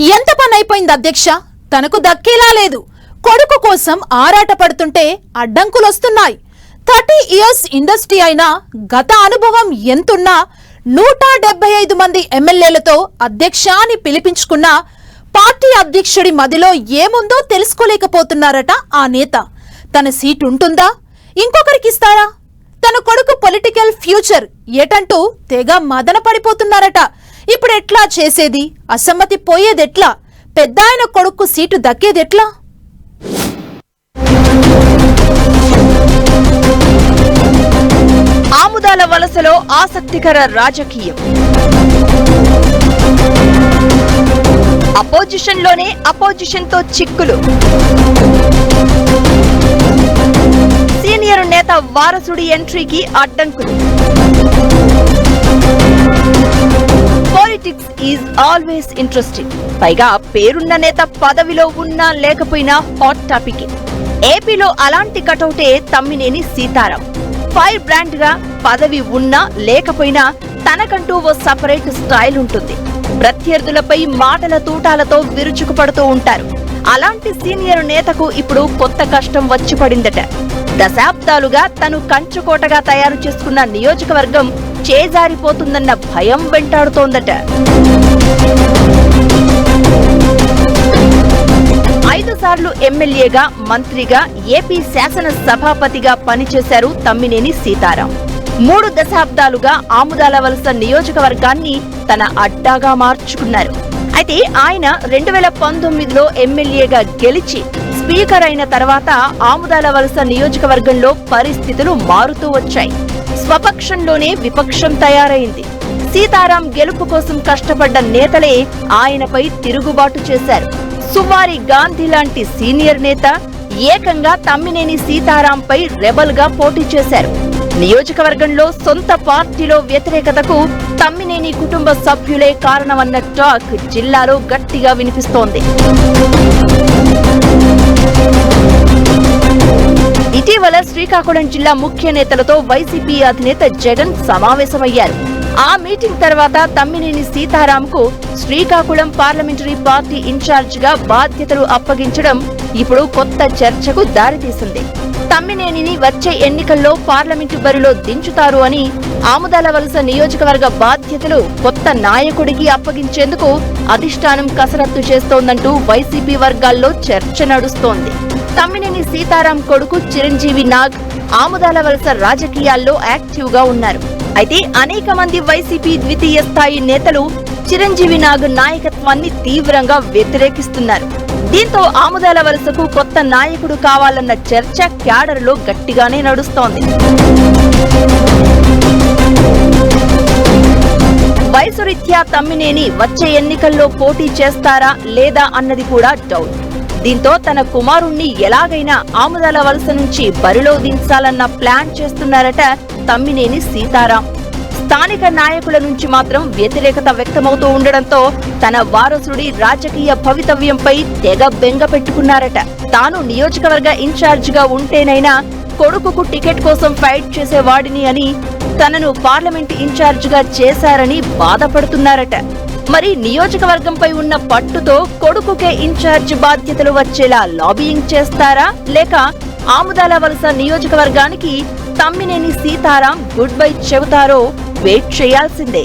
ఎంత పని అయిపోయింది అధ్యక్ష, తనకు దక్కేలా లేదు. కొడుకు కోసం ఆరాట పడుతుంటే అడ్డంకులొస్తున్నాయి. 30 years ఇండస్ట్రీ అయినా గత అనుభవం ఎంతున్నా 175 మంది ఎమ్మెల్యేలతో అధ్యక్ష అని పిలిపించుకున్న పార్టీ అధ్యక్షుడి మదిలో ఏముందో తెలుసుకోలేకపోతున్నారట ఆ నేత. తన సీట్ ఉంటుందా, ఇంకొకరికిస్తారా? తన కొడుకు పొలిటికల్ ఫ్యూచర్ ఏటంటూ తెగ మదన పడిపోతున్నారట. ఇప్పుడు ఎట్లా చేసేది? అసమ్మతి పోయేదెట్లా? పెద్దాయన కొడుకు సీటు దక్కేదెట్లా? ఆముదాల వలసలో ఆసక్తికర రాజకీయం. అపోజిషన్లోనే అపోజిషన్తో చిక్కులు. సీనియర్ నేత వారసుడి ఎంట్రీకి అడ్డంకులు. Politics is always interesting. పైగా పేరున్న నేత పదవిలో ఉన్నా లేకపోయినా హాట్ టాపిక్. ఏపీలో అలాంటి కటౌటే తమ్మినేని సీతారాం. ఫైర్ బ్రాండ్ గా పదవి ఉన్నా లేకపోయినా తనకంటూ ఓ సపరేట్ స్టైల్ ఉంటుంది. ప్రత్యర్థులపై మాటల తూటాలతో విరుచుకుపడుతూ ఉంటారు. అలాంటి సీనియర్ నేతకు ఇప్పుడు కొత్త కష్టం వచ్చి పడిందట. దశాబ్దాలుగా తను కంచుకోటగా తయారు చేసుకున్న నియోజకవర్గం చేజారిపోతుందన్న భయం వెంటాడుతోందట. 5 సార్లు ఎమ్మెల్యేగా, మంత్రిగా, ఏపీ శాసన సభాపతిగా పనిచేశారు తమ్మినేని సీతారాం. 3 దశాబ్దాలుగా ఆముదాల వలస నియోజకవర్గాన్ని తన అడ్డాగా మార్చుకున్నారు. అయితే ఆయన 2019లో ఎమ్మెల్యేగా గెలిచి స్పీకర్ అయిన తర్వాత ఆముదాల వలస నియోజకవర్గంలో పరిస్థితులు మారుతూ వచ్చాయి. స్వపక్షంలోనే విపక్షం తయారైంది. సీతారాం గెలుపు కోసం కష్టపడ్డ నేతలే ఆయనపై తిరుగుబాటు చేశారు. సువారి గాంధీ లాంటి సీనియర్ నేత ఏకంగా తమ్మినేని సీతారాంపై రెబల్ గా పోటీ చేశారు. నియోజకవర్గంలో సొంత పార్టీలో వ్యతిరేకతకు తమ్మినేని కుటుంబ సభ్యులే కారణమన్న టాక్ జిల్లాలో గట్టిగా వినిపిస్తోంది. ఇటీవల శ్రీకాకుళం జిల్లా ముఖ్య నేతలతో వైసీపీ అధినేత జగన్ సమావేశమయ్యారు. ఆ మీటింగ్ తర్వాత తమ్మినేని సీతారాంకు శ్రీకాకుళం పార్లమెంటరీ పార్టీ ఇన్ఛార్జ్ గా బాధ్యతలు అప్పగించడం ఇప్పుడు కొత్త చర్చకు దారితీసింది. తమ్మినేనిని వచ్చే ఎన్నికల్లో పార్లమెంటు బరిలో దించుతారు అని, ఆముదాల వలస నియోజకవర్గ బాధ్యతలు కొత్త నాయకుడికి అప్పగించేందుకు అధిష్టానం కసరత్తు చేస్తోందంటూ వైసీపీ వర్గాల్లో చర్చ నడుస్తోంది. తమ్మినేని సీతారాం కొడుకు చిరంజీవి నాగ్ ఆముదాల వలస రాజకీయాల్లో యాక్టివ్ గా ఉన్నారు. అయితే అనేక మంది వైసీపీ ద్వితీయ స్థాయి నేతలు చిరంజీవి నాగ్ నాయకత్వాన్ని తీవ్రంగా వ్యతిరేకిస్తున్నారు. దీంతో ఆముదాల వలసకు కొత్త నాయకుడు కావాలన్న చర్చ క్యాడర్లో గట్టిగానే నడుస్తోంది. వయసు రీత్యా తమ్మినేని వచ్చే ఎన్నికల్లో పోటీ చేస్తారా లేదా అన్నది కూడా డౌట్. దీంతో తన కుమారుణ్ణి ఎలాగైనా ఆముదాల వలస నుంచి బరిలో దించాలన్న ప్లాన్ చేస్తున్నారట తమ్మినేని సీతారాం. స్థానిక నాయకుల నుంచి మాత్రం వ్యతిరేకత వ్యక్తమవుతూ ఉండడంతో తన వారసుడి రాజకీయ భవితవ్యంపై తెగ బెంగ పెట్టుకున్నారట. తాను నియోజకవర్గ ఇన్ఛార్జ్ గా ఉంటేనైనా కొడుకుకు టికెట్ కోసం ఫైట్ చేసేవాడిని అని, తనను పార్లమెంట్ ఇన్ఛార్జ్ గా చేశారని బాధపడుతున్నారట. మరి నియోజకవర్గంపై ఉన్న పట్టుతో కొడుకుకే ఇన్ఛార్జ్ బాధ్యతలు వచ్చేలా లాబియింగ్ చేస్తారా, లేక ఆముదాల వలస నియోజకవర్గానికి తమ్మినేని సీతారాం గుడ్ బై చెబుతారో వెయిట్ చేయాల్సిందే.